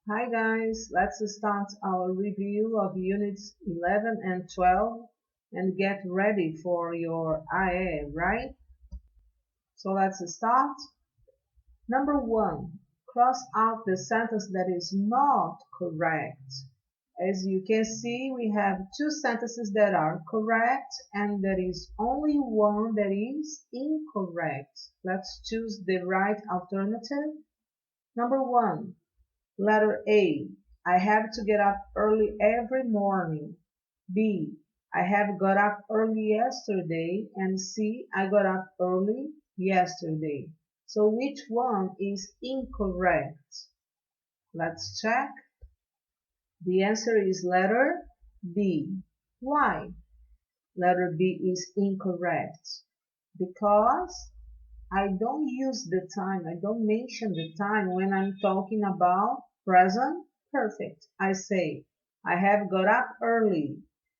Hi guys, let's start our review of units 11 and 12 and get ready for your AE, right? So let's start. Number 1, cross out the sentence that is not correct. As you can see, we have two sentences that are correct and there is only one that is incorrect. Let's choose the right alternative. Number 1. Letter A. I have to get up early every morning. B. I have got up early yesterday. And C. I got up early yesterday. So which one is incorrect? Let's check. The answer is letter B. Why? Letter B is incorrect because I don't use the time, I don't mention the time when I'm talking about present perfect. I say, I have got up early.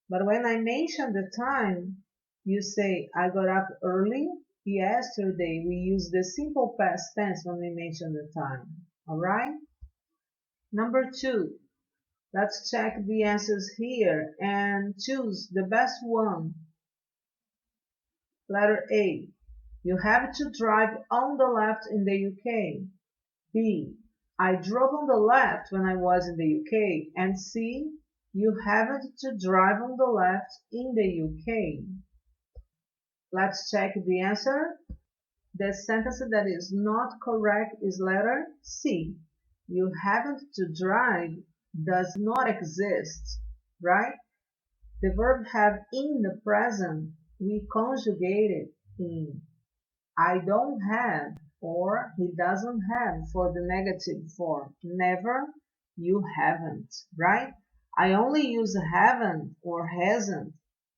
But when I mention the time, you say, I got up early yesterday. We use the simple past tense when we mention the time. Alright? Number 2. Let's check the answers here and choose the best one. Letter A. You have to drive on the left in the UK. B. I drove on the left when I was in the UK. And C. You haven't to drive on the left in the UK. Let's check the answer. The sentence that is not correct is letter C. You haven't to drive does not exist, right? The verb have in the present, we conjugate it in I don't have or he doesn't have for the negative form. Never, you haven't, right? I only use haven't or hasn't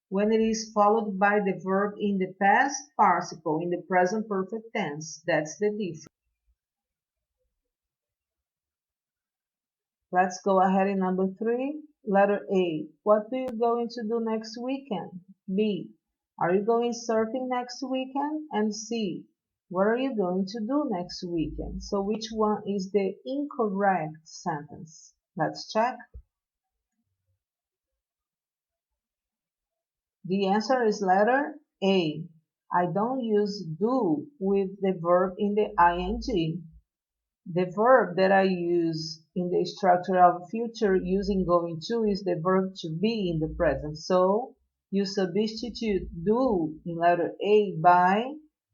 when it is followed by the verb in the past participle in the present perfect tense. That's the difference. Let's go ahead in number 3. Letter A. What are you going to do next weekend? B. Are you going surfing next weekend? And C. What are you going to do next weekend? So which one is the incorrect sentence? Let's check. The answer is letter A. I don't use do with the verb in the ing. The verb that I use in the structure of future using going to is the verb to be in the present. So you substitute do in letter A by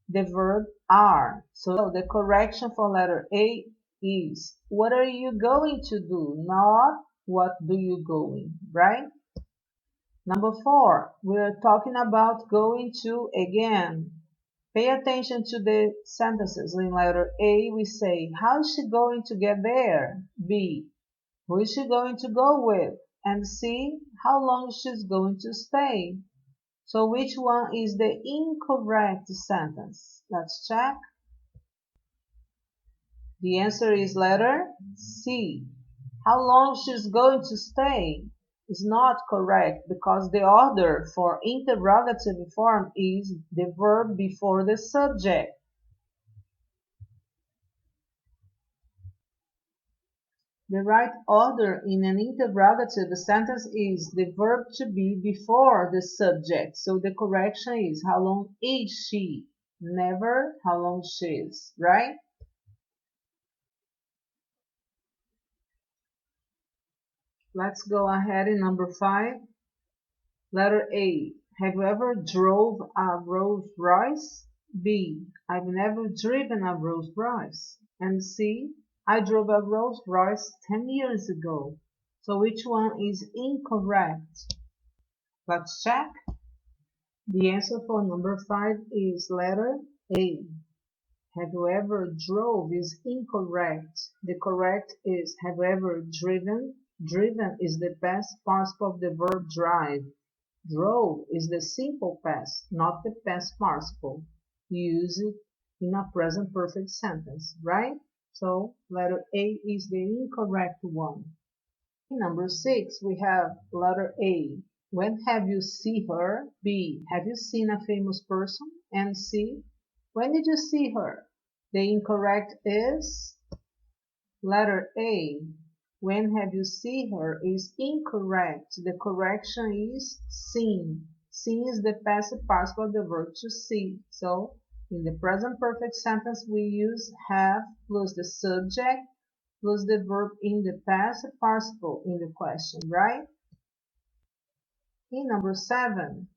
the verb are. So the correction for letter A is what are you going to do, not what do you going, right? Number 4, we're talking about going to again. Pay attention to the sentences. In letter A, we say, how is she going to get there? B, who is she going to go with? And C, how long she's going to stay? So which one is the incorrect sentence? Let's check. The answer is letter C. How long she's going to stay is not correct because the order for interrogative form is the verb before the subject. The right order in an interrogative sentence is the verb to be before the subject. So the correction is how long is she? Never how long she is, right? Let's go ahead in number 5. Letter A. Have you ever drove a Rolls Royce? B. I've never driven a Rolls Royce. And C. I drove a Rolls Royce 10 years ago. So which one is incorrect? Let's check. The answer for number 5 is letter A. Have you ever drove is incorrect. The correct is have you ever driven? Driven is the past participle of the verb drive. Drove is the simple past, not the past participle. Use it in a present perfect sentence, right? So letter A is the incorrect one. In number 6, we have letter A. When have you seen her? B. Have you seen a famous person? And C. When did you see her? The incorrect is letter A. When have you seen her is incorrect. The correction is seen. Seen is the passive participle of the verb to see. So, in the present perfect sentence, we use have plus the subject plus the verb in the passive participle in the question, right? In number 7,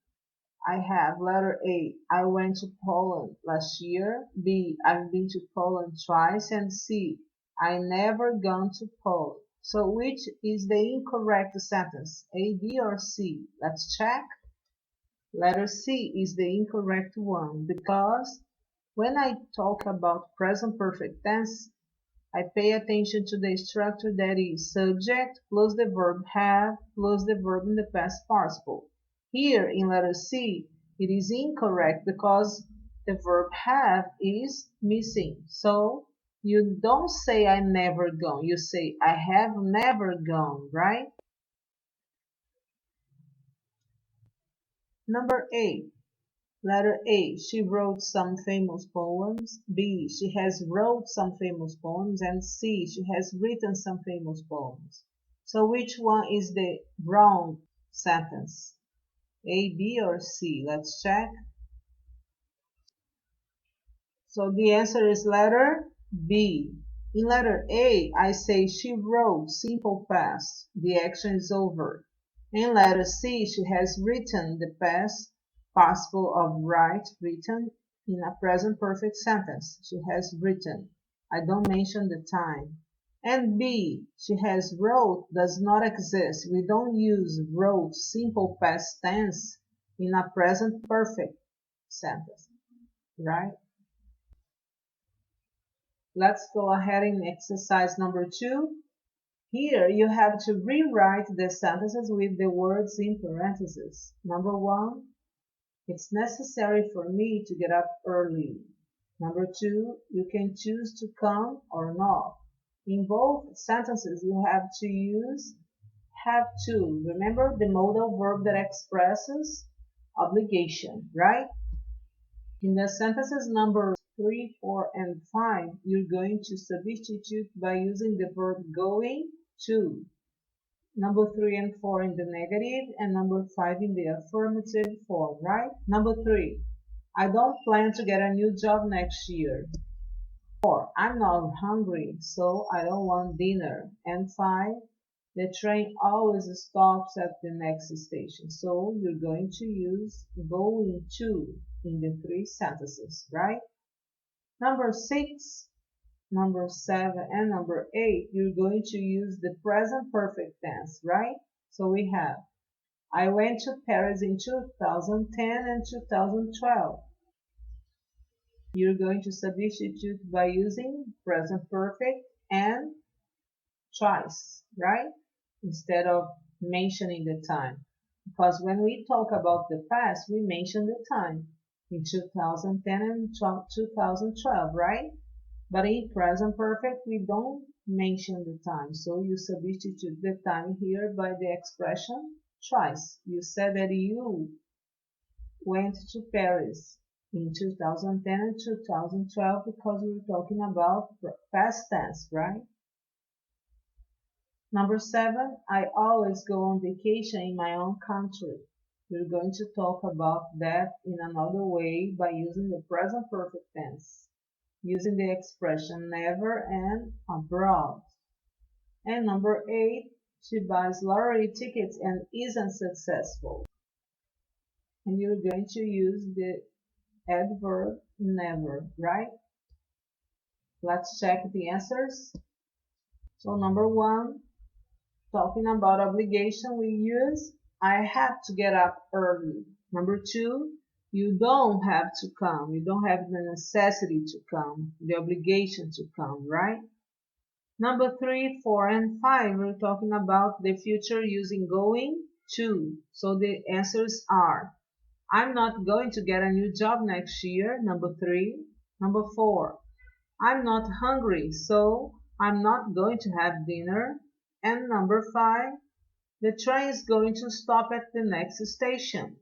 I have letter A. I went to Poland last year. B. I've been to Poland twice. And C. I never gone to Poland. So which is the incorrect sentence? A, B, or C? Let's check. Letter C is the incorrect one because when I talk about present perfect tense, I pay attention to the structure that is subject plus the verb have plus the verb in the past participle. Here in letter C, it is incorrect because the verb have is missing. So you don't say I never gone. You say I have never gone, right? Number 8. Letter A. She wrote some famous poems. B. She has wrote some famous poems. And C. She has written some famous poems. So which one is the wrong sentence? A, B, or C? Let's check. So the answer is letter B. In letter A, I say she wrote simple past. The action is over. In letter C, she has written the past participle of write, written, in a present perfect sentence. She has written. I don't mention the time. And B, she has wrote does not exist. We don't use wrote simple past tense in a present perfect sentence, right? Let's go ahead in exercise number 2. Here you have to rewrite the sentences with the words in parentheses. Number 1, it's necessary for me to get up early. Number 2, you can choose to come or not. In both sentences, you have to use have to. Remember the modal verb that expresses obligation, right? In the sentences number 3, 4, and 5, you're going to substitute by using the verb going to. Number 3 and 4 in the negative and number 5 in the affirmative form, right? Number 3, I don't plan to get a new job next year. 4, I'm not hungry, so I don't want dinner. And 5, the train always stops at the next station. So you're going to use going to in the 3 sentences, right? Number 6, number 7, and number 8, you're going to use the present perfect tense, right? So we have, I went to Paris in 2010 and 2012. You're going to substitute by using present perfect and twice, right? Instead of mentioning the time. Because when we talk about the past, we mention the time in 2010 and 2012, right? But in present perfect, we don't mention the time. So you substitute the time here by the expression twice. You said that you went to Paris in 2010 and 2012 because we were talking about past tense, right? Number 7, I always go on vacation in my own country. We're going to talk about that in another way by using the present perfect tense, using the expression never and abroad. And number 8, she buys lottery tickets and isn't successful. And you're going to use the adverb never, right? Let's check the answers. So number 1, talking about obligation, we use I have to get up early. Number 2, you don't have to come. You don't have the necessity to come, the obligation to come, right? Number 3, 4, and 5, we're talking about the future using going to. So the answers are, I'm not going to get a new job next year. Number 3. Number 4, I'm not hungry, so I'm not going to have dinner. And number 5, the train is going to stop at the next station.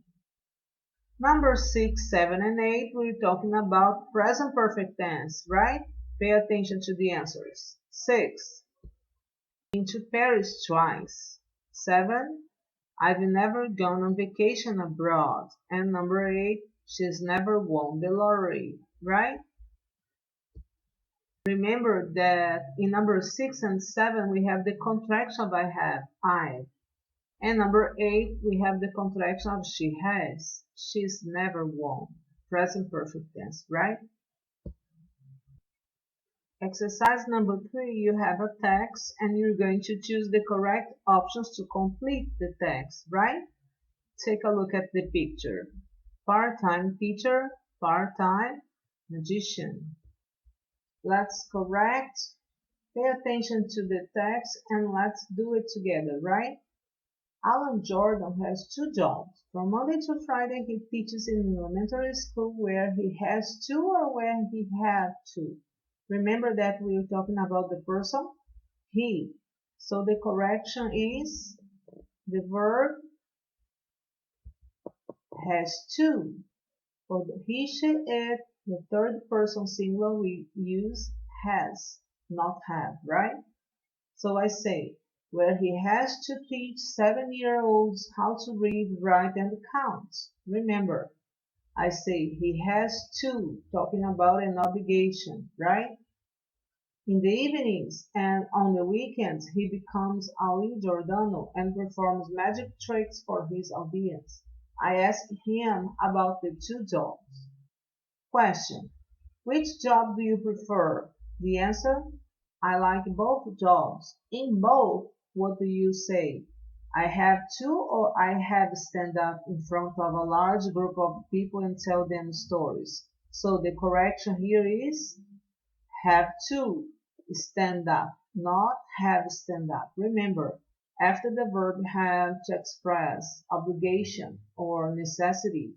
Number 6, 7, and 8, we're talking about present perfect tense, right? Pay attention to the answers. 6, been to Paris twice. 7. I've never gone on vacation abroad. And number 8, she's never won the lottery, right? Remember that in number 6 and 7 we have the contraction of I have, I. And number 8 we have the contraction of she has. She's never won. Present perfect tense, right? Exercise number 3, you have a text and you're going to choose the correct options to complete the text, right? Take a look at the picture. Part-time teacher, part-time magician. Let's correct. Pay attention to the text and let's do it together, right? Alan Jordan has 2 jobs. From Monday to Friday he teaches in an elementary school where he has to or where he had to. Remember that we are talking about the person he. So the correction is the verb has to. For the he, she, it, the third person singular we use has, not have, right? So I say, where he has to teach 7-year-olds how to read, write, and count. Remember, I say he has to, talking about an obligation, right? In the evenings and on the weekends, he becomes Ali Giordano and performs magic tricks for his audience. I asked him about the 2 jobs. Question: which job do you prefer? The answer: I like both jobs. In both, what do you say? I have to or I have stand up in front of a large group of people and tell them stories. So the correction here is have to stand up, not have stand up. Remember, after the verb have to express obligation or necessity,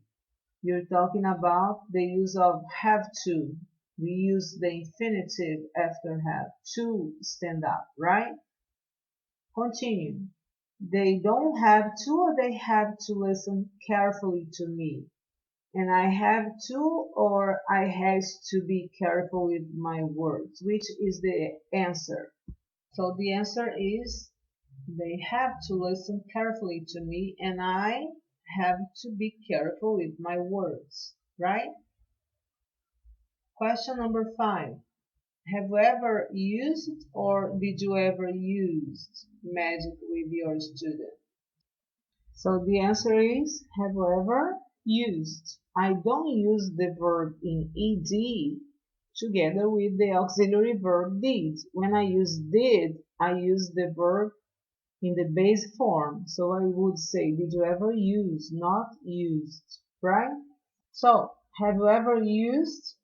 you're talking about the use of have to. We use the infinitive after have to stand up, right? Continue. They don't have to or they have to listen carefully to me. And I have to or I has to be careful with my words. Which is the answer? So the answer is they have to listen carefully to me and I have to be careful with my words, right? Question number 5. Have you ever used or did you ever use magic with your student? So the answer is have you ever used. I don't use the verb in ed together with the auxiliary verb did. When I use did, I use the verb in the base form. So I would say, did you ever use, not used, right? So, have you ever used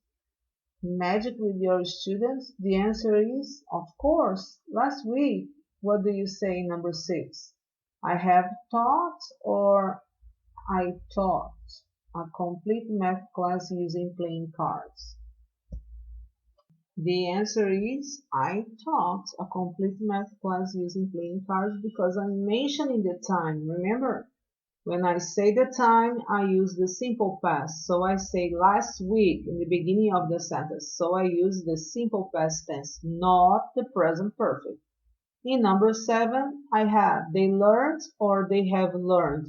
magic with your students? The answer is, of course. Last week, what do you say in number 6? I have taught or I taught a complete math class using playing cards. The answer is I taught a complete math class using playing cards because I'm mentioning the time. Remember, when I say the time, I use the simple past. So I say last week in the beginning of the sentence. So I use the simple past tense, not the present perfect. In number 7, I have they learned or they have learned.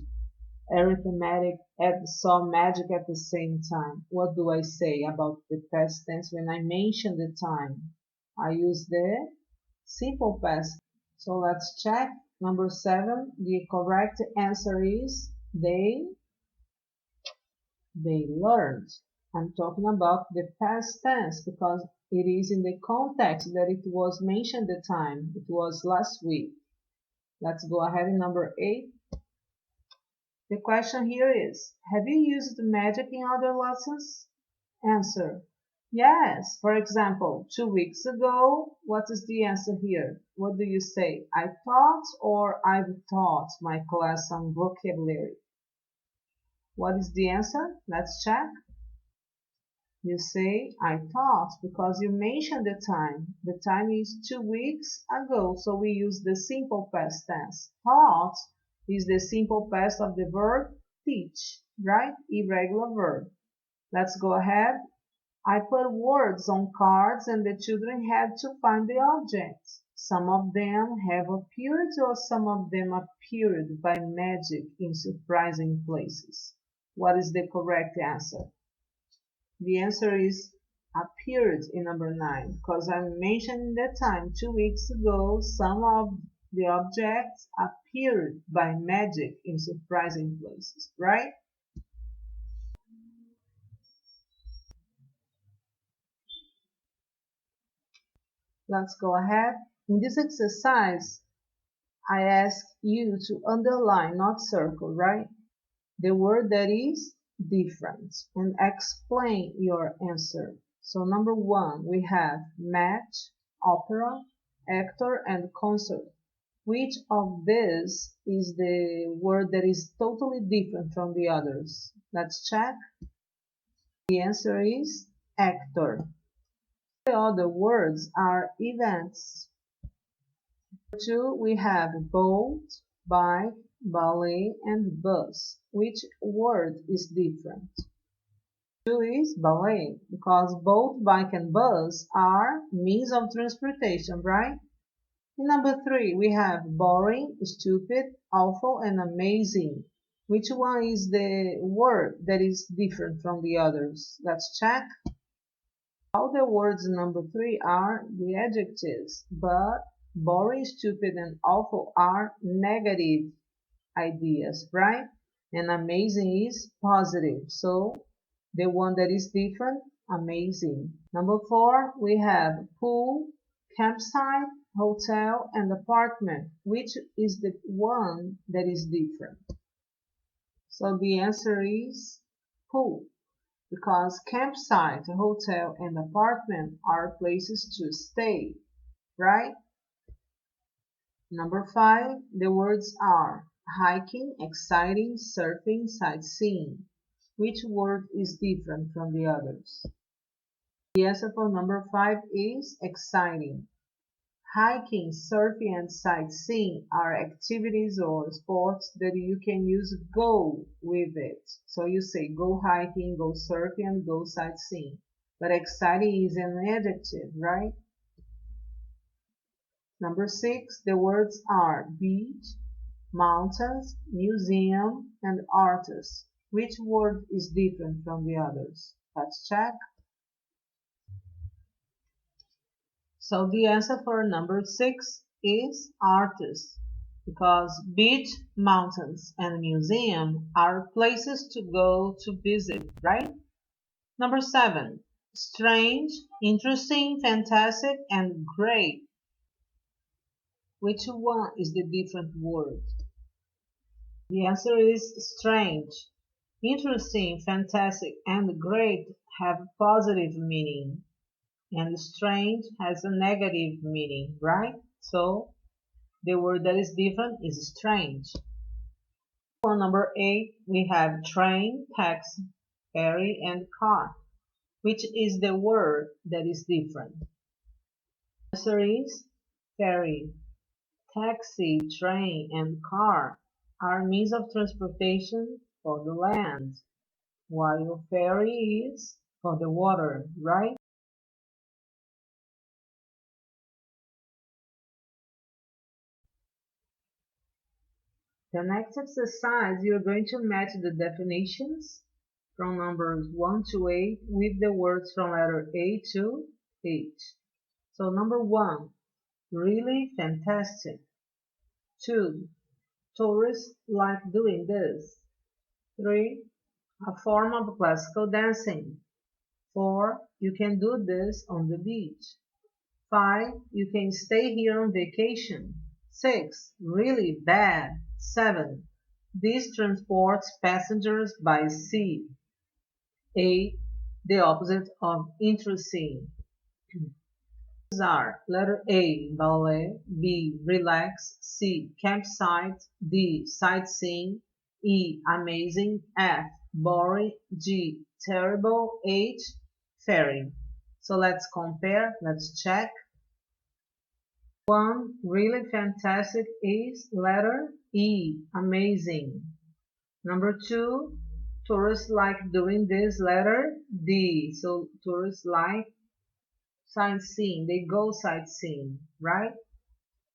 Arithmetic and saw magic at the same time. What do I say about the past tense when I mention the time? I use the simple past. So let's check. Number 7, the correct answer is they learned. I'm talking about the past tense because it is in the context that it was mentioned the time. It was last week. Let's go ahead in number 8. The question here is, have you used magic in other lessons? Answer: yes. For example, 2 weeks ago, what is the answer here? What do you say? I taught or I've taught my class some vocabulary. What is the answer? Let's check. You say I taught because you mentioned the time. The time is 2 weeks ago, so we use the simple past tense. Taught is the simple past of the verb teach, right? Irregular verb. Let's go ahead. I put words on cards and the children had to find the objects. Some of them have appeared or some of them appeared by magic in surprising places. What is the correct answer? The answer is appeared in number 9, because I mentioned that time 2 weeks ago some of the objects appeared by magic in surprising places, right? Let's go ahead. In this exercise, I ask you to underline, not circle, right? The word that is different and explain your answer. So number 1, we have match, opera, actor, and concert. Which of these is the word that is totally different from the others? Let's check. The answer is actor. The other words are events. 2, we have boat, bike, ballet, and bus. Which word is different? 2 is ballet, because boat, bike, and bus are means of transportation, right? In number 3, we have boring, stupid, awful, and amazing. Which one is the word that is different from the others? Let's check. All the words in number 3 are the adjectives, but boring, stupid, and awful are negative ideas, right? And amazing is positive. So the one that is different, amazing. Number 4, we have pool, campsite, hotel, and apartment. Which is the one that is different? So the answer is pool, because campsite, hotel, and apartment are places to stay, right? Number 5, the words are hiking, exciting, surfing, sightseeing. Which word is different from the others? The answer for number 5 is exciting. Hiking, surfing, and sightseeing are activities or sports that you can use go with it. So you say go hiking, go surfing, and go sightseeing. But exciting is an adjective, right? Number 6, the words are beach, mountains, museum, and artist. Which word is different from the others? Let's check. So the answer for number 6 is artist, because beach, mountains, and museum are places to go to visit, right? Number 7, strange, interesting, fantastic, and great. Which one is the different word? The answer is strange. Interesting, fantastic, and great have positive meaning, and strange has a negative meaning, right? So the word that is different is strange. For number 8, we have train, taxi, ferry, and car. Which is the word that is different? The answer is ferry. Taxi, train, and car are means of transportation for the land, while ferry is for the water, right? The next exercise, you're going to match the definitions from numbers 1 to 8 with the words from letter A to H. So number 1, really fantastic. 2, tourists like doing this. 3, a form of classical dancing. 4, you can do this on the beach. 5, you can stay here on vacation. 6, really bad. 7, this transports passengers by sea. 8, the opposite of interesting. These are letter A, ballet, B, relax, C, campsite, D, sightseeing, E, amazing, F, boring, G, terrible, H, ferry. So let's compare, let's check. 1, really fantastic is letter E, amazing. Number 2, tourists like doing this, letter D. So tourists like sightseeing, they go sightseeing, right?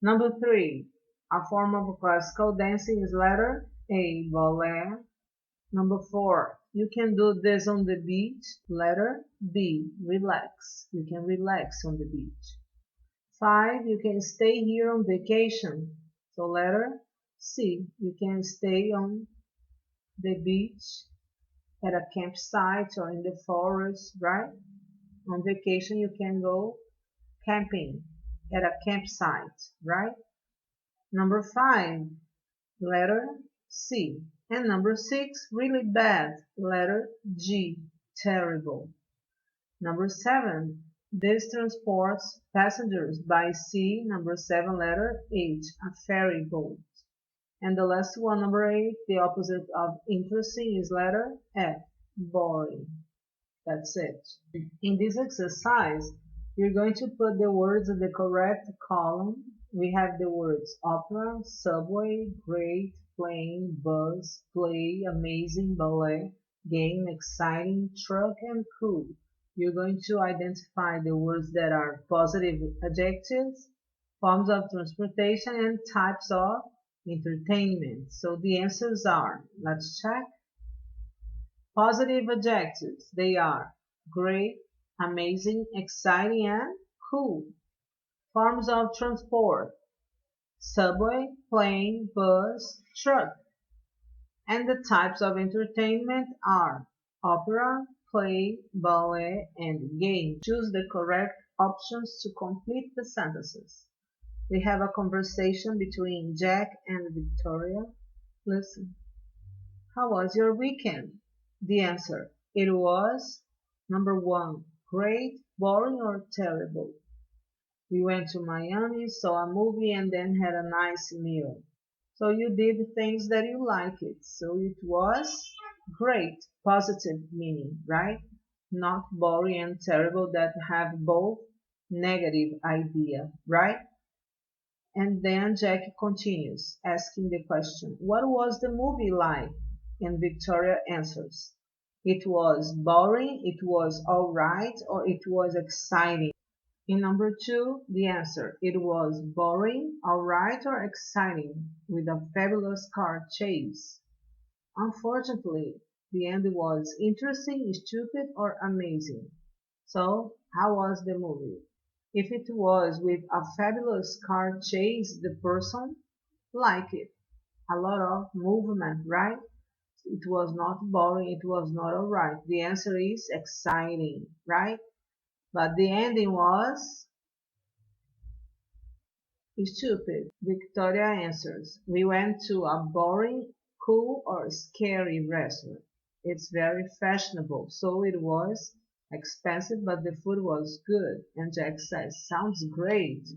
Number 3. A form of classical dancing is letter A. Ballet. Number 4. You can do this on the beach. Letter B. Relax. You can relax on the beach. 5. You can stay here on vacation. So letter C. You can stay on the beach at a campsite or in the forest, right? On vacation you can go camping at a campsite, right? Number 5, letter C. And number 6, really bad, letter G, terrible. Number 7, this transports passengers by sea, number 7, letter H, a ferry boat. And the last one, number 8, the opposite of interesting is letter F, boring. That's it. In this exercise, you're going to put the words in the correct column. We have the words opera, subway, great, plane, bus, play, amazing, ballet, game, exciting, truck, and cool. You're going to identify the words that are positive adjectives, forms of transportation, and types of entertainment. So the answers are, let's check. Positive adjectives, they are great, amazing, exciting, and cool. Forms of transport, subway, plane, bus, truck. And the types of entertainment are opera, play, ballet, and game. Choose the correct options to complete the sentences. We have a conversation between Jack and Victoria. Listen. How was your weekend? The answer, it was number 1, great, boring, or terrible. We went to Miami, saw a movie, and then had a nice meal. So you did things that you liked. So it was great, positive meaning, right? Not boring and terrible that have both negative idea, right? And then Jack continues, asking the question, what was the movie like? And Victoria answers, it was boring, it was all right, or it was exciting. In number 2, the answer, it was boring, all right, or exciting, with a fabulous car chase. Unfortunately, the end was interesting, stupid, or amazing. So, how was the movie? If it was with a fabulous car chase, the person liked it. A lot of movement, right? It was not boring, it was not alright. The answer is exciting, right? But the ending was stupid. Victoria answers, we went to a boring, cool, or scary restaurant. It's very fashionable, so it was expensive, but the food was good. And Jack says, sounds great.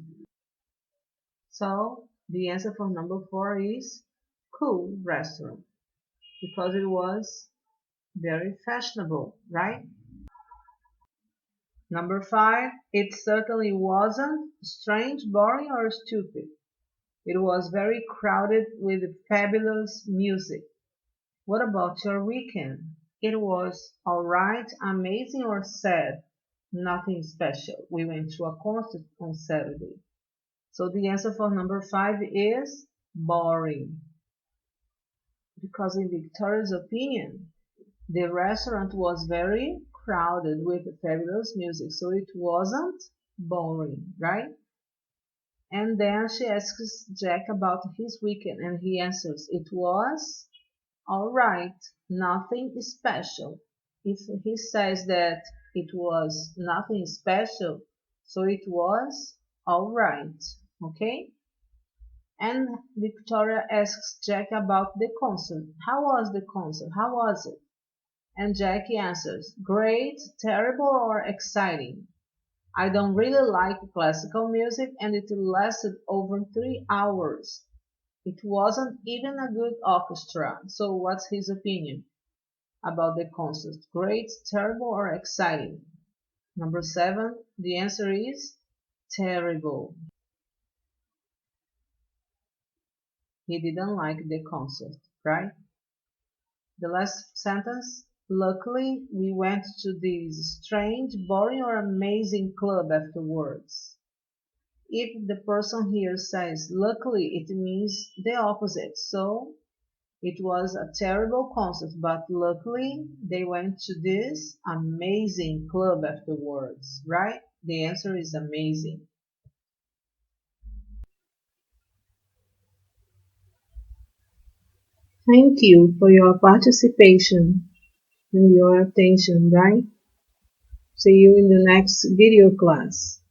So the answer for number 4 is cool restaurant because it was very fashionable, right? Number 5, it certainly wasn't strange, boring, or stupid. It was very crowded with fabulous music. What about your weekend? It was alright, amazing, or sad? Nothing special. We went to a concert on Saturday. So the answer for number 5 is boring. Because in Victoria's opinion, the restaurant was very crowded with fabulous music, so it wasn't boring, right? And then she asks Jack about his weekend, and he answers, it was all right, nothing special. If he says that it was nothing special, so it was all right, okay? And Victoria asks Jack about the concert. How was the concert? How was it? And Jackie answers, great, terrible, or exciting. I don't really like classical music and it lasted over 3 hours. It wasn't even a good orchestra. So what's his opinion about the concert? Great, terrible, or exciting? Number 7, the answer is terrible. He didn't like the concert, right? The last sentence, luckily we went to this strange, boring, or amazing club afterwards. If the person here says luckily, it means the opposite. So it was a terrible concert, but luckily they went to this amazing club afterwards, right? The answer is amazing. Thank you for your participation and your attention, right? See you in the next video class.